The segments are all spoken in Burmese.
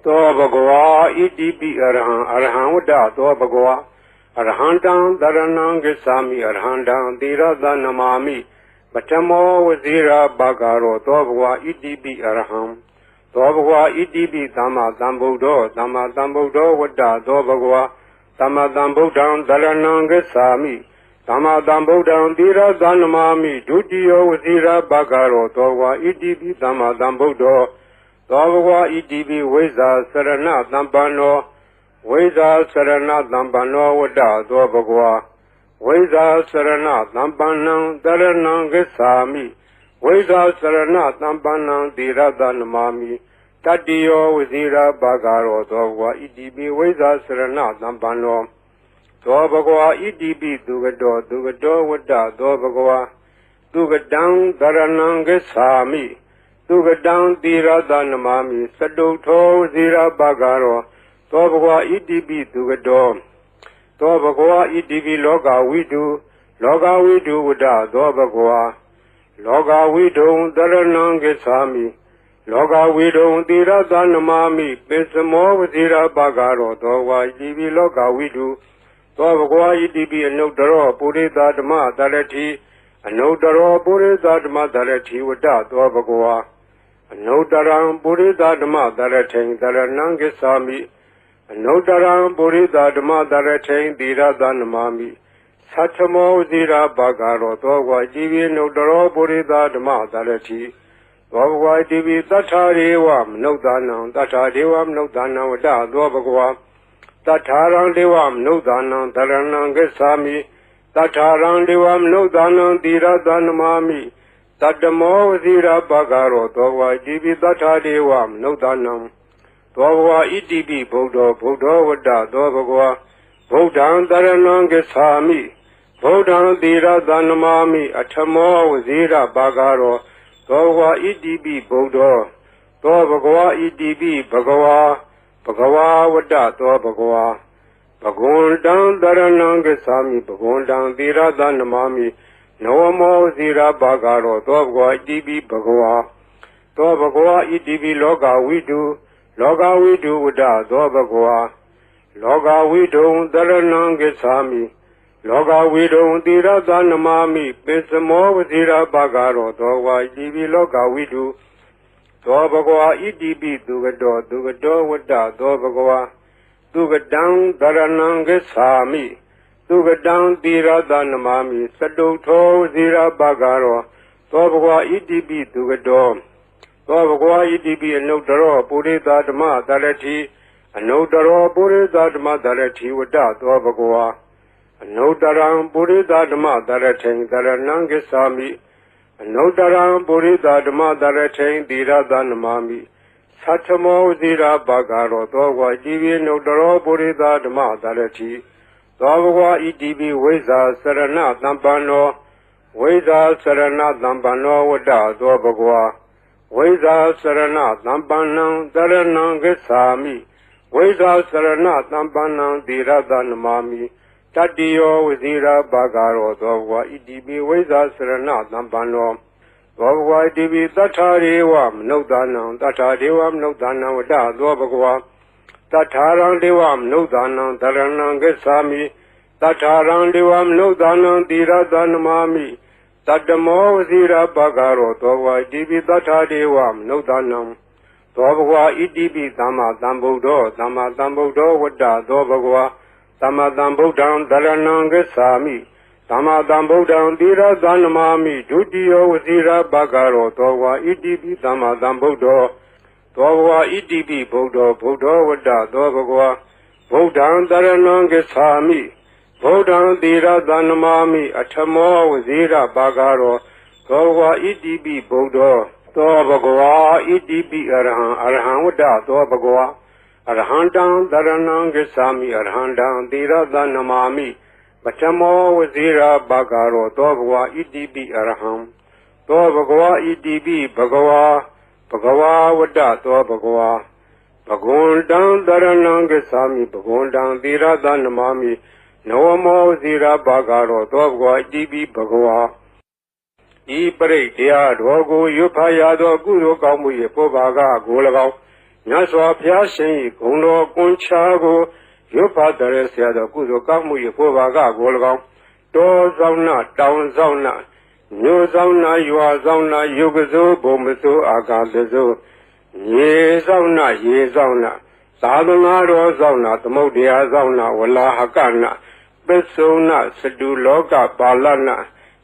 သောဘဂဝါဣတိပိအရဟံအရဟံဝတ္တသောဘဂဝါအရဟံတံတရဏံဂစ္ဆာမိအရဟံတံသီရသနမာမိပထမောဝဇိရာဘဂရောသောဘဂဝါဣတိပိအရဟံသောဘဂဝါဣတိပိသမ္မာသမ္ဗုဒ္ဓောသမ္မာသမ္ဗုဒ္ဓောဝတ္တသောဘဂဝါသမ္မာသမ္ဗုဒ္ဓံတရဏံဂစ္ဆာမိသမ္မာသမ္ဗုဒ္ဓံသီရသနမာမိဒုတိယဝဇိရာဘဂရောသောဘဂဝါဣတိပိသမ္မာသမ္ဗုဒ္ဓောသောဘဂဝါဣတိပိဝိဇ္ဇာစရဏသမ္ပန္နောဝိဇ္ဇာစရဏသမ္ပန္နောဝတ္တသောဘဂဝါဝိဇ္ဇာစရဏသမ္ပန္နံတရဏံဂစ္ဆာမိဝိဇ္ဇာစရဏသမ္ပန္နံသီရသနမာမိတတ္တိယောဝဇိရာဘဂရောသောဘဂဝါဣတိပိဝိဇ္ဇာစရဏသမ္ပန္နောသောဘဂဝါဣတိပိသူကတောဝတ္တသောဘဂဝါသူကတံတရဏံဂစ္ဆာမိသူကတံသီရသနမာမိသတုထောဝဇိရာဘဂရောသောဘဂဝါဣတိပိသူကတောသောဘဂဝါဣတိပိလောကဝိတုဝတ္တသောဘဂဝါလောကဝိတုံတရဏံဂစ္ဆာမိလောကဝိတုံသီရသနမာမိပိစမောဝဇိရာဘဂရောသောဘဂဝါဣတိပိလောကဝိတုသောဘဂဝါဣတိပိအနုတ္တရောပုရိသဓမ္မတရတိအနုတ္တရောပုရိသဓမ္မတရတိဝတ္တသောဘဂဝါအနုတ္တရံပုရိသဓမ္မတရထိံတရဏံဂစ္ဆာမိအနုတ္တရံပုရိသဓမ္မတရထိံသီရသနမာမိသတ္ထမောဇိရာဘဂရောသောဘဂဝါဣတိပိအနုတ္တရောပုရိသဓမ္မတရတိသောဘဂဝါဣတိပိသတ္ထာရေဝမနုဿာနံသတ္ထာဒေဝမနုဿာနံဝတ္တသောဘဂဝါသတ္ထာရံဒေဝမနုဿာနံတရဏံဂစ္ဆာမိသတ္ထာရံဒေဝမနုဿာနံသီရသနမာမိတတ္တမောဝဇိရာဘဂရောသောဘဂဝါဣတိပိသတ္ထာဒေဝမနုဿာနံသောဘဂဝါဣတိပိဗုဒ္ဓောဝတ္တသောဘဂဝါဗုဒ္ဓံတရဏံဂစ္ဆာမိဗုဒ္ဓံသီရသနမာမိအထမောဝဇိရာဘဂရောသောဘဂဝါဣတိပိဗုဒ္ဓောသောဘဂဝါဣတိပိဘဂဝါဝတ္တသောဘဂဝါဘဂဝန္တံတရဏံဂစ္ဆာမိဘဂဝန္တံသီရသနမာမိနဝမောဇိရာဘဂရောသောဘဂဝါဣတိပိဘဂဝါသောဘဂဝါဣတိပိလောကဝိတုဝတ္တသောဘဂဝါလောကဝိတုံတရဏံဂစ္ဆာမိလောကဝိတုံသီရသနမာမိပိစမောဝဇိရာဘဂရောသောဘဂဝါဣတိပိလောကဝိတုသောဘဂဝါဣတိပိသူကတောဝတ္တသောဘဂဝါသူကတံတရဏံဂစ္ဆာမိသူကတံသီရသနမာမိသတုထောဝဇိရာဘဂရောသောဘဂဝါဣတိပိသူကတောသောဘဂဝါဣတိပိအနုတ္တရောပုရိသဓမ္မတရတိအနုတ္တရောပုရိသဓမ္မတရတိဝတ္တသောဘဂဝါအနုတ္တရံပုရိသဓမ္မတရထိံတရဏံဂစ္ဆာမိအနုတ္တရံပုရိသဓမ္မတရထိံသီရသနမာမိသတ္ထမောဇိရာဘဂရောသောဘဂဝါဣတိပိအနုတ္တရောပုရိသဓမ္မတရတိသောဘဂဝါဣတိပိဝိဇ္ဇာစရဏသမ္ပန္နောဝိဇ္ဇာစရဏသမ္ပန္နောဝတ္တသောဘဂဝါဝိဇ္ဇာစရဏသမ္ပန္နံတရဏံဂစ္ဆာမိဝိဇ္ဇာစရဏသမ္ပန္နံသီရသနမာမိတတ္တိယောဝဇိရာဘဂရောသောဘဂဝါဣတိပိဝိဇ္ဇာစရဏသမ္ပန္နောသောဘဂဝါဣတိပိသတ္ထာရေဝမနုဿာနံသတ္ထာဒေဝမနုဿာနံဝတ္တသောဘဂဝါသတ္ထာရံဒေဝမနုဿာနံတရဏံဂစ္ဆာမိသတ္ထာရံဒေဝမနုဿာနံသီရသနမာမိတတ္တမောဝဇိရာဘဂရောသောဘဂဝါဣတိပိသတ္ထာဒေဝမနုဿာနံသောဘဂဝါဣတိပိသမ္မာသမ္ဗုဒ္ဓောဝတ္တသောဘဂဝါသမ္မာသမ္ဗုဒ္ဓံတရဏံဂစ္ဆာမိသမ္မာသမ္ဗုဒ္ဓံသီရသနမာမိဒုတိယဝဇိရာဘဂရောသောဘဂဝါဣတိပိသမ္မာသမ္ဗုဒ္ဓောသောဘဂဝါဣတိပိဗုဒ္ဓောဝတ္တသောဘဂဝါဗုဒ္ဓံတရဏံဂစ္ဆာမိဗုဒ္ဓံသီရသနမာမိအထမောဝဇိရာဘဂရောသောဘဂဝါဣတိပိဗုဒ္ဓောသောဘဂဝါဣတိပိအရဟံဝတ္တသောဘဂဝါအရဟံတံတရဏံဂစ္ဆာမိအရဟံတံသီရသနမာမိပထမောဝဇိရာဘဂရောသောဘဂဝါဣတိပိအရဟံသောဘဂဝါဣတိပိဘဂဝါဝတ္တသောဘဂဝါဘဂဝန္တံတရဏံဂစ္ဆာမိဘဂဝန္တံသီရသနမာမိနဝမောဝဇိရာဘဂရောသောဘဂဝါဣတိပိဘဂဝါဤပရိတရားတော်ကိုရွတ်ဖတ်ရသောကုသိုလ်ကောင်းမှု၏ပုဗ္ဗာကကို၎င်း မြတ်စွာဘုရားရှင်၏ဂုဏ်တော်ကွန်ချာကိုရွတ်ဖတ်တဲ့ဆရာတော်ကုသိုလ်ကောင်းမှု၏ဖို့ပါကကို၎င်းတောဆောင်နာတောင်ဆောင်နာမြို့ဆောင်နာရွာဆောင်နာယုတ်ကစိုးဘုံမစိုးအာကာသစိုးရေဆောင်နာရေဆောင်နာသာသနာတော်ဆောင်နာသမုဒ္ဒရာဆောင်နာဝလာဟကနာပစ္စုနာစတုလောကပါဠနာ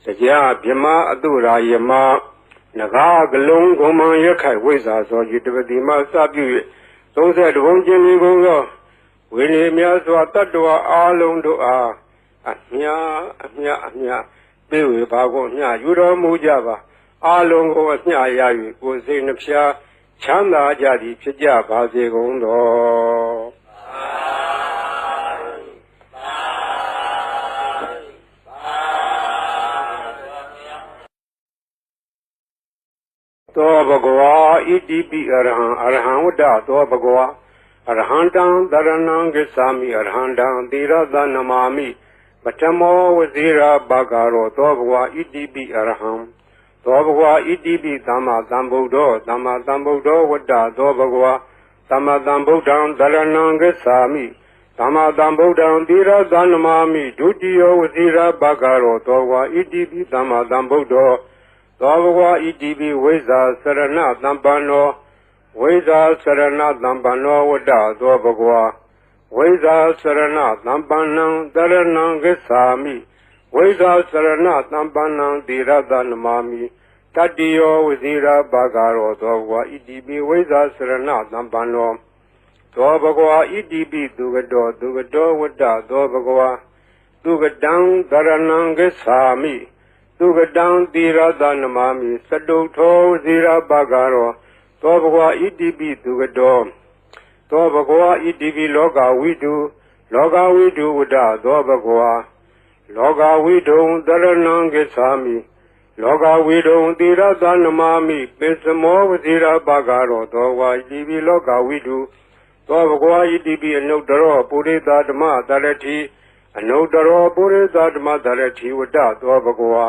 တရားဗြဟ္မာအတုရာယမနဂါကလုံးဂုံမံရခိုင်ဝိဇ္ဇာသောယတပတိမစပြု၍30ဘုံကျင်လီကုန်သောဝိနည်းများစွာတတ္တဝါအားလုံးတို့အားအမြပေးဝေပါကုန်မျှယူတော်မူကြပါအားလုံးကိုအမျှရ၍ကိုယ်စိတ်နှဖျားချမ်းသာကြသည်ဖြစ်ကြပါစေကုန်သောသောဘဂဝါဣတိပိအရဟံဝတ္တသောဘဂဝါအရဟံတံတရဏံဂစ္ဆာမိအရဟံတံသီရသနမာမိပထမောဝဇိရာဘာဂရောသောဘဂဝါဣတိပိအရဟံသောဘဂဝါဣတိပိသမ္မာသမ္ဗုဒ္ဓောသမ္မာသမ္ဗုဒ္ဓောဝတ္တသောဘဂဝါသမ္မာသမ္ဗုဒ္ဓံတရဏံဂစ္ဆာမိသမ္မာသမ္ဗုဒ္ဓံသီရသနမာမိဒုတိယောဝဇိရာဘာဂရောသောဘဂဝါဣတိပိသမ္မာသမ္ဗုဒ္ဓောသောဘဂဝါဣတိပိဝိဇ္ဇာစရဏသမ္ပန္နောဝိဇ္ဇာစရဏသမ္ပန္နောဝတ္တသောဘဂဝါဝိဇ္ဇာစရဏသမ္ပန္နံတရဏံဂစ္ဆာမိဝိဇ္ဇာစရဏသမ္ပန္နံသီရသနမာမိတတ္တိယောဝဇိရာဘာဂရောသောဘဂဝါဣတိပိဝိဇ္ဇာစရဏသမ္ပန္နောသောဘဂဝါဣတိပိသူကတောဝတ္တသောဘဂဝါသူကတံတရဏံဂစ္ဆာမိသူကတံသီရသနမာမိစတုထောဝဇိရာဘာဂရောသောဘဂဝါဣတိပိသူကတောသောဘဂဝါဣတိပိလောကဝိတုဝတ္တသောဘဂဝါလောကဝိတုံတရဏံဂစ္ဆာမိလောကဝိတုံသီရသနမာမိပိစမောဝဇိရာဘာဂရောသောဘဂဝါဣတိပိလောကဝိတုသောဘဂဝါဣတိပိအနုတ္တရောပုရိသဓမ္မသရတိအနုတ္တရောပုရိသဓမ္မသရတိဝတ္တသောဘဂဝါ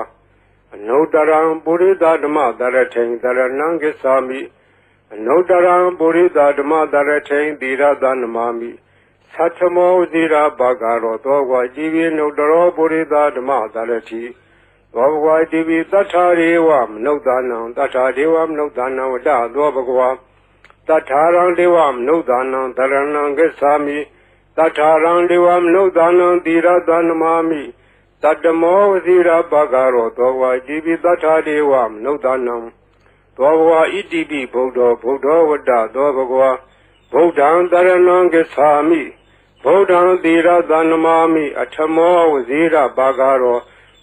အနုတ္တရံပုရိသဓမ္မသရထိန်တရဏံဂစ္ဆာမိအနုတ္တရံပုရိသဓမ္မသရထိန်သီရသနမာမိသတ္ထမောဝဇိရာဘာဂရောသောဘဂဝါဣတိပိအနုတ္တရောပုရိသဓမ္မသရတိသောဘဂဝါဣတိပိသတ္ထာရေဝမနုဿာနံသတ္ထာဒေဝမနုဿာနံဝတ္တသောဘဂဝါသတ္ထာရံဒေဝမနုဿာနံတရဏံဂစ္ဆာမိသတ္ထာရံဒေဝမနုဿာနံသီရသနမာမိတတ္တမောဝဇိရာဘာဂရောသောဘဂဝါဣတိပိသတ္ထာဒေဝမနုဿာနံသောဘဂဝါဣတိပိဗုဒ္ဓောဝတ္တသောဘဂဝါဗုဒ္ဓံတရဏံဂစ္ဆာမိဗုဒ္ဓံသီရသနမာမိအထမောဝဇိရာဘာဂရော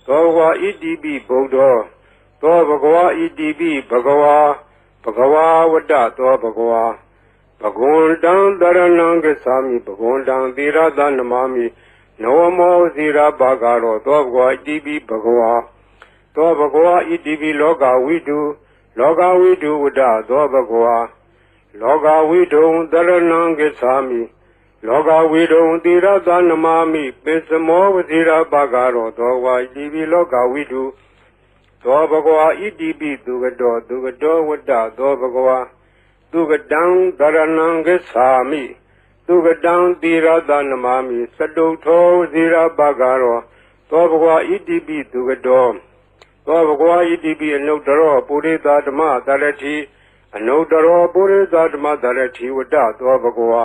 သောဘဂဝါဣတိပိဗုဒ္ဓောသောဘဂဝါဣတိပိဘဂဝါဝတ္တသောဘဂဝါဘဂဝန္တံတရဏံဂစ္ဆာမိဘဂဝန္တံသီရသနမာမိနဝမောဇိရာဘာဂရောသောဘဂဝါဣတိပိဘဂဝါသောဘဂဝါဣတိပိလောကဝိတုဝတ္တသောဘဂဝါလောကဝိတုံတရဏံဂစ္ဆာမိလောကဝိတုံသီရသနမာမိပိစမောဝဇိရာဘာဂရောသောဘဂဝါဣတိပိလောကဝိတုသောဘဂဝါဣတိပိသူကတောဝတ္တသောဘဂဝါသူကတံတရဏံဂစ္ဆာမိသူကတံသီရသနမာမိစတုထောဝဇိရာဘာဂရောသောဘဂဝါဣတိပိသူကတောသောဘဂဝါဣတိပိအနုတ္တရောပုရိသဓမ္မသရတိအနုတ္တရောပုရိသဓမ္မသရတိဝတ္တသောဘဂဝါ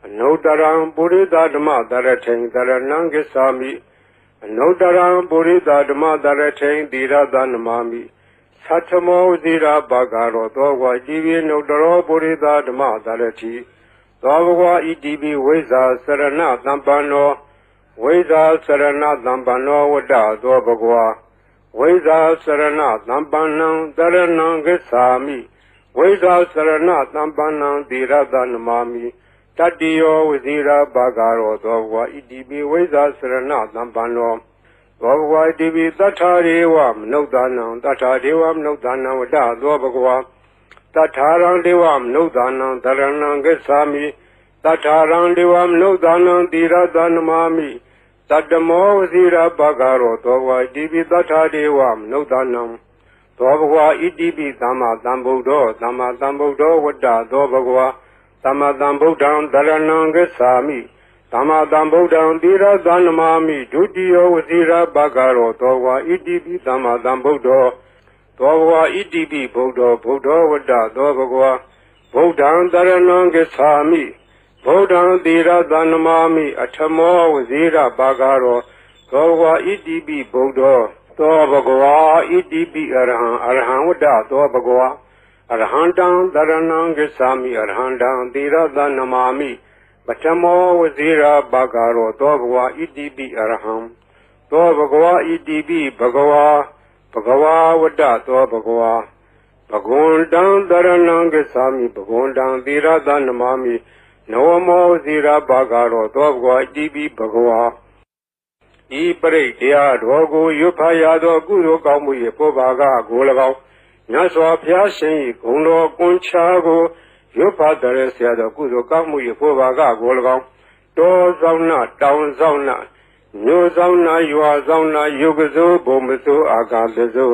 အနုတ္တရံပုရိသဓမ္မသရထိန်တရဏံဂစ္ဆာမိအနုတ္တရံပုရိသဓမ္မသရထိန်သီရသနမာမိသတ္ထမောဝဇိရာဘာဂရောသောဘဂဝါဣတိပိအနုတ္တရောပုရိသဓမ္မသရတိသောဘဂဝါဣတိပိဝိဇ္ဇာစရဏသမ္ပန္နောဝိဇ္ဇာစရဏသမ္ပန္နောဝတ္တသောဘဂဝါဝိဇ္ဇာစရဏသမ္ပန္နံတရဏံဂစ္ဆာမိဝိဇ္ဇာစရဏသမ္ပန္နံသီရသနမာမိတတ္တိယောဝဇိရာဘာဂရောသောဘဂဝါဣတိပိဝိဇ္ဇာစရဏသမ္ပန္နောသောဘဂဝါဣတိပိသတ္ထာရေဝမနုဿာနံသတ္ထာဒေဝမနုဿာနံဝတ္တသောဘဂဝါသတ္ထာရံဒေဝမနုဿာနံတရဏံဂစ္ဆာမိသတ္ထာရံဒေဝမနုဿာနံသီရသနမာမိတတ္တမောဝဇိရာဘာဂရောသောဘဂဝါဣတိပိသတ္ထာဒေဝမနုဿာနံသောဘဂဝါဣတိပိသမ္မာသမ္ဗုဒ္ဓောဝတ္တသောဘဂဝါ သမ္မာသမ္ဗုဒ္ဓံသရဏံဂစ္ဆာမိသမ္မာသမ္ဗုဒ္ဓံသီရသနမာမိဒုတိယဝစီရဘဂရောသောဝါဣတိပိသမ္မာသမ္ဗုဒ္ဓောသောဘဂဝါဣတိပိဗုဒ္ဓောဗုဒ္ဓဝတ္တသောဘဂဝါဗုဒ္ဓံသရဏံဂစ္ဆာမိဗုဒ္ဓံသီရသနမာမိအထမောဝစီရဘဂရောသောဘဂဝါဣတိပိဗုဒ္ဓောသောဘဂဝါဣတိပိအရဟံအရဟံဝတ္တသောဘဂဝါအရဟံတံသရဏံဂစ္ဆာမိအရဟံတံသီရသနမာမိပထမောဝစီရဘဂရောသောဘဂဝါဣတိပိအရဟံသောဘဂဝါဣတိပိဘဂဝါဘဂဝါဝတ္တသောဘဂဝါဘဂဝန္တံသရဏံဂစ္ဆာမိဘဂဝန္တံသီရသနမာမိနဝမောဝစီရဘဂရောသောဘဂဝါဣတိပိဘဂဝါဤပရိတ်တရားတော်ကိုရွတ်ဖတ်ရသောကုသိုလ်ကောင်းမှု၏ပုဗ္ဗာကကို၎င်းမြတ်စွာဘုရားရှင်၏ဂုဏ်တော်ကွန်ချာကိုရွတ်ဖတ်တဲ့ဆရာတော်ကုသိုလ်ကောင်းမှု၏ပုဗ္ဗာကကို၎င်းတောဆောင်နာတောင်ဆောင်နာမြို့ဆောင်နာရွာဆောင်နာယုဂဇိုဘုံမစိုးအာကာသဇို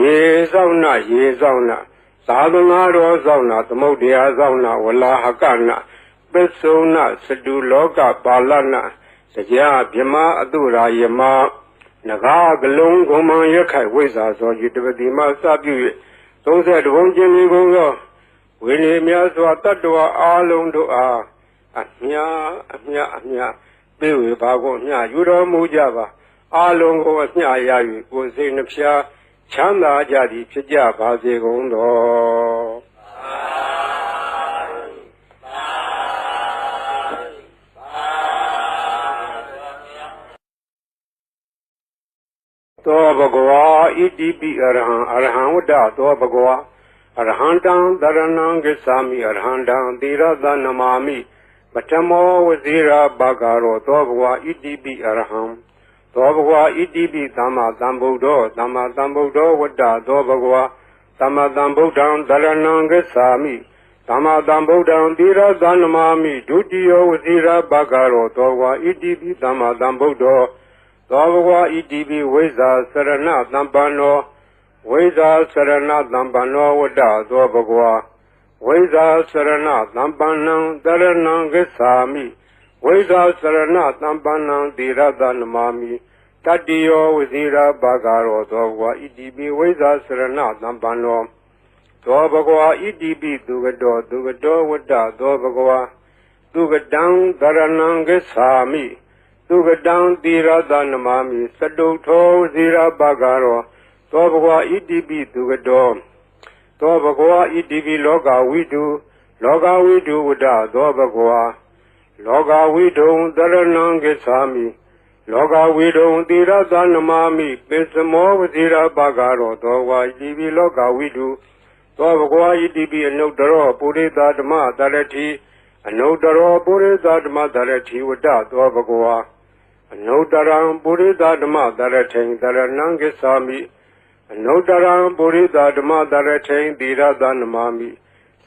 ရေဆောင်နာရေဆောင်နာသာသနာတော်ဆောင်နာသမုဒ္ဒရာဆောင်နာဝလာဟကနာပစ္စုနာစတုလောကပါဠနာတရားဗြမအတုရာယမနဂါကလုံးဂုံမံရခိုင်ဝိဇ္ဇာသောယတပတိမစပြု၍32ဘုံကျင်ဒီကုန်သောဝိနည်းများစွာတတ္တဝါအားလုံးတို့အားအမြပေးဝေပါကုန်အမြယူတော်မူကြပါအားလုံးကိုအမြရ၍ကိုယ်စိတ်နှဖျားချမ်းသာကြသည်ဖြစ်ကြပါစေကုန်တော်သောဘဂဝါဣတိပိအရဟံအရဟံဝတ္တသောဘဂဝါအရဟံတံသရဏံဂစ္ဆာမိအရဟံတံသီရသနမာမိပထမောဝစီရဘဂရောသောဘဂဝါဣတိပိအရဟံသောဘဂဝါဣတိပိသမ္မာသမ္ဗုဒ္ဓောသမ္မာသမ္ဗုဒ္ဓောဝတ္တသောဘဂဝါသမ္မာသမ္ဗုဒ္ဓံသရဏံဂစ္ဆာမိသမ္မာသမ္ဗုဒ္ဓံသီရသနမာမိဒုတိယဝစီရဘဂရောသောဘဂဝါဣတိပိသမ္မာသမ္ဗုဒ္ဓောသောဘဂဝါဣတိပိဝိဇ္ဇာစရဏသံပန္နောဝိဇ္ဇာစရဏသံပန္နောဝတ္တသောဘဂဝါဝိဇ္ဇာစရဏသံပန္နံတရဏံဂစ္ဆာမိဝိဇ္ဇာစရဏသံပန္နံသီရသနမာမိတတ္တိယောဝစီရဘဂရောသောဘဂဝါဣတိပိဝိဇ္ဇာစရဏသံပန္နောသောဘဂဝါဣတိပိသူကတောဝတ္တသောဘဂဝါသူကတံတရဏံဂစ္ဆာမိသူကတံသီရသနမာမိစတုထောဝစီရဘဂရောသောဘဂဝါဣတိပိသူကတောသောဘဂဝါဣတိပိလောကဝိတုဝတ္တသောဘဂဝါလောကဝိတုံတရဏံဂစ္ဆာမိလောကဝိတုံသီရသနမာမိပစ္စမောဝစီရဘဂရောသောဘဂဝါဣတိပိလောကဝိတုသောဘဂဝါဣတိပိအနုတ္တရောပုရိသဓမ္မတရတိအနုတ္တရောပုရိသဓမ္မတရတိဝတ္တသောဘဂဝါအနုတ္တရံပုရိသဓမ္မတရထိန်တရဏံဂစ္ဆာမိအနုတ္တရံပုရိသဓမ္မတရထိန်သီရသနမာမိ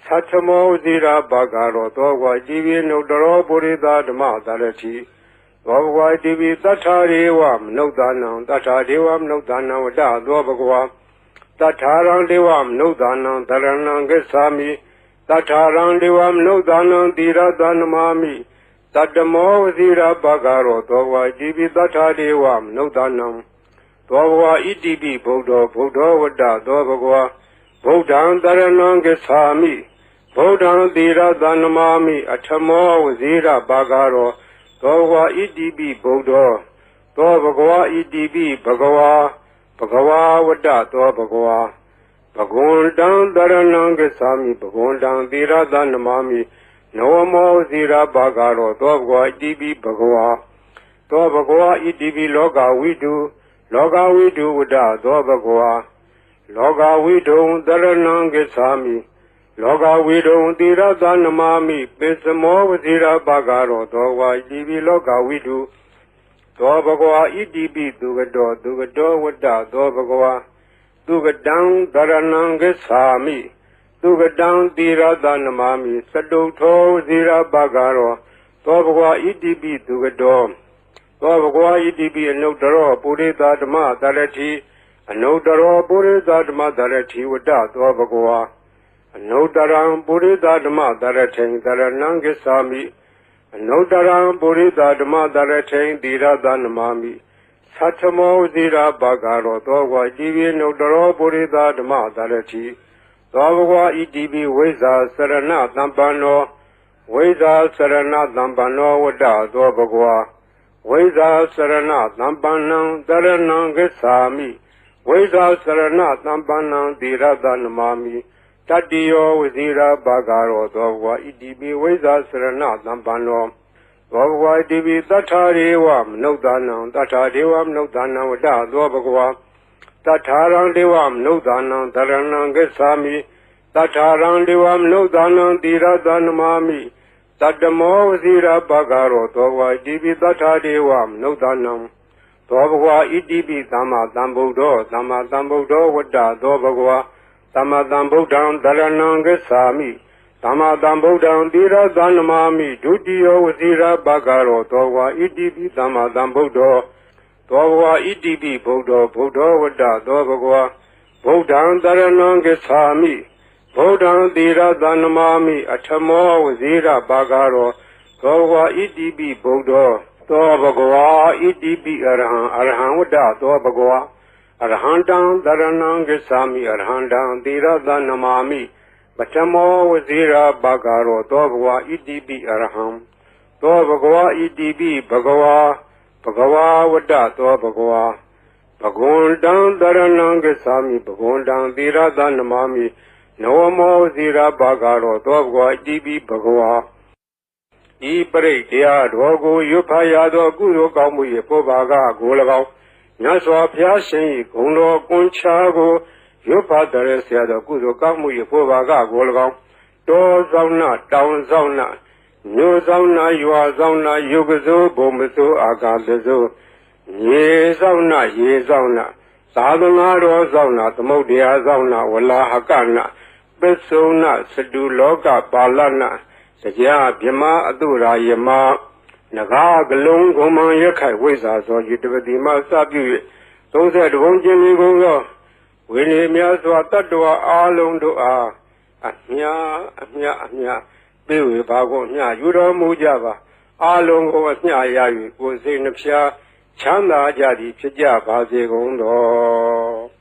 သတ္ထမောသီရဘဂရောသောဘဂဝါဣတိပိအနုတ္တရောပုရိသဓမ္မတရတိသောဘဂဝါဣတိပိသတ္ထာရေဝမနုဿာနံသတ္ထာဒေဝမနုဿာနံဝတ္တသောဘဂဝါသတ္ထာရံဒေဝမနုဿာနံတရဏံဂစ္ဆာမိသတ္ထာရံဒေဝမနုဿာနံသီရသနမာမိတတ္တမောဝစီရဘဂရောသောဘဂဝါဣတိပိသတ္ထာဒေဝမနုဿာနံသောဘဂဝါဣတိပိဗုဒ္ဓောဝတ္တသောဘဂဝါဗုဒ္ဓံတရဏံဂစ္ဆာမိဗုဒ္ဓံသီရသနမာမိအထမောဝစီရဘဂရောသောဘဂဝါဣတိပိဗုဒ္ဓောသောဘဂဝါဣတိပိဘဂဝါဝတ္တသောဘဂဝါဘဂဝန္တံတရဏံဂစ္ဆာမိဘဂဝန္တံသီရသနမာမိနဝမောဇီရဘဂရောသောဘဂဝါဣတိပိဘဂဝါသောဘဂဝါဣတိပိလောကဝိတုဝတ္တသောဘဂဝါလောကဝိတုံတရဏံဂစ္ဆာမိလောကဝိတုံသီရသနမာမိပစ္စမောဝဇီရဘဂရောသောဘဂဝါဣတိပိလောကဝိတုသောဘဂဝါဣတိပိသူကတောဝတ္တသောဘဂဝါသူကတံတရဏံဂစ္ဆာမိသူကတံသီရသနမာမိစတုထောဝဇီရဘဂရောသောဘဂဝါဣတိပိသူကတောသောဘဂဝါဣတိပိအနုတ္တရောပုရိသဓမ္မတရတိအနုတ္တရောပုရိသဓမ္မတရတိဝတ္တသောဘဂဝါ နုတရံပုရိသဓမ္မတရထိန်တရဏံဂစ္ဆာမိအနုတရံပုရိသဓမ္မတရထိန်သီရသနမာမိသတ္ထမောဇိရာဘဂရောသောဘဂဝါဣတိပိနုတရောပုရိသဓမ္မတရထိသောဘဂဝါဣတိပိဝိဇ္ဇာစရဏသံပန္နောဝိဇ္ဇာစရဏသံပန္နောဝတ္တသောဘဂဝါဝိဇ္ဇာစရဏသံပန္နံတရဏံဂစ္ဆာမိဝိဇ္ဇာစရဏသံပန္နံသီရသနမာမိတတ္တိယောဝဇိရာဘဂရောသောဘဂဝါဣတိပိဝိဇ္ဇာစရဏသံပန္နောသောဘဂဝါဣတိပိသတ္ထာရေဝမနုဿာနံတတ္ထာဒေဝမနုဿာနံဝတ္တသောဘဂဝါတတ္ထာရံဒေဝမနုဿာနံတရဏံဂစ္ဆာမိတတ္ထာရံဒေဝမနုဿာနံသီရသနမာမိတတ္တမောဝဇိရာဘဂရောသောဘဂဝါဣတိပိသတ္ထာဒေဝမနုဿာနံသောဘဂဝါဣတိပိသမ္မာသမ္ဗုဒ္ဓောသမ္မာသမ္ဗုဒ္ဓောဝတ္တသောဘဂဝါသမ္မာသမ္ဗုဒ္ဓံတရဏံဂစ္ဆာမိသမ္မာသမ္ဗုဒ္ဓံသီရသနမာမိဒုတိယဝဇိရာဘဂရောသောဘဂဝါဣတိပိသမ္မာသမ္ဗုဒ္ဓောသောဘဂဝါဣတိပိဗုဒ္ဓောဗုဒ္ဓောဝတ္တသောဘဂဝါဗုဒ္ဓံတရဏံဂစ္ဆာမိဗုဒ္ဓံသီရသနမာမိအထမောဝဇိရာဘဂရောသောဘဂဝါဣတိပိဗုဒ္ဓောသောဘဂဝါဣတိပိအရဟံအရဟံဝတ္တသောဘဂဝါအရဟံတံတရဏံဂစ္ဆာမိအရဟံတံသီရသနမာမိပထမောဝဇိရာဘဂရောသောဘဂဝါဣတိပိအရဟံသောဘဂဝါဣတိပိဘဂဝါဘဂဝါဝတ္တသောဘဂဝါဘဂဝန္တံတရဏံဂစ္ဆာမိဘဂဝန္တံသီရသနမာမိနဝမောဇိရာဘဂရောသောဘဂဝါဣတိပိဘဂဝါဤပရိတရားတော်ကိုရွတ်ဖတ်ရသောကုသိုလ်ကောင်းမှု၏ပုဗ္ဗာကကို၎င်းမြတ်စွာဘုရားရှင်၏ဂုဏ်တော်ကွန်ချာကိုရွတ်ဖတ်တဲ့ဆရာတော်ကုသိုလ်ကောင်းမှု၏ပုဗ္ဗာကကို၎င်းတောဆောင်နာတောင်ဆောင်နာမြို့ဆောင်နာရွာဆောင်နာယုဂဇိုးဘုံမစိုးအာကာသဇိုးရေဆောင်နာရေဆောင်နာသာသနာတော်ဆောင်နာသမုဒ္ဒရာဆောင်နာဝလာဟကနာပစ္စုနာစတုလောကပါဠနာတရားဗြဟ္မာအတုရာယမနဂါကလုံးဂုံမံရခိုင်ဝိဇ္ဇာသောယတပတိမစပြု၍30ဘုံကျင်လီကုန်သောဝိနည်းများစွာတတ္တဝါအားလုံးတို့အားအမြပေးဝေပါကုန်မြယူတော်မူကြပါအားလုံးကိုအမြရ၍ကိုယ်စိတ်နှဖျားချမ်းသာကြသည်ဖြစ်ကြပါစေကုန်တော်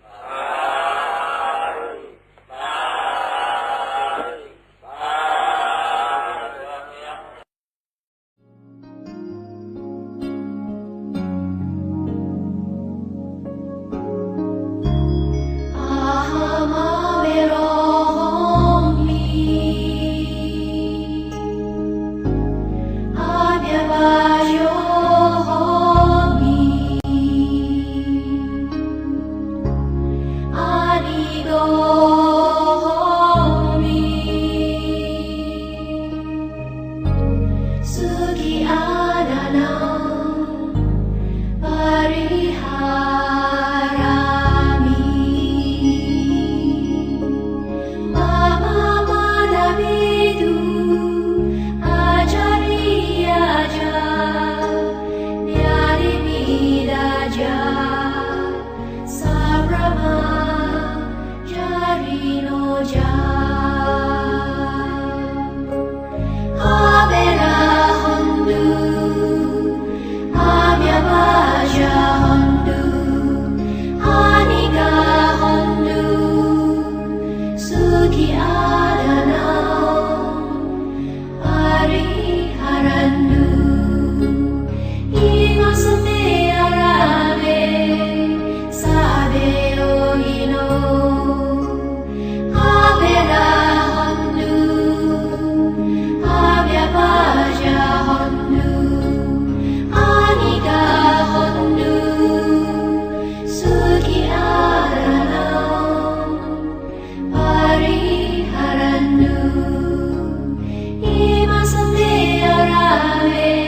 Imam Sate Arame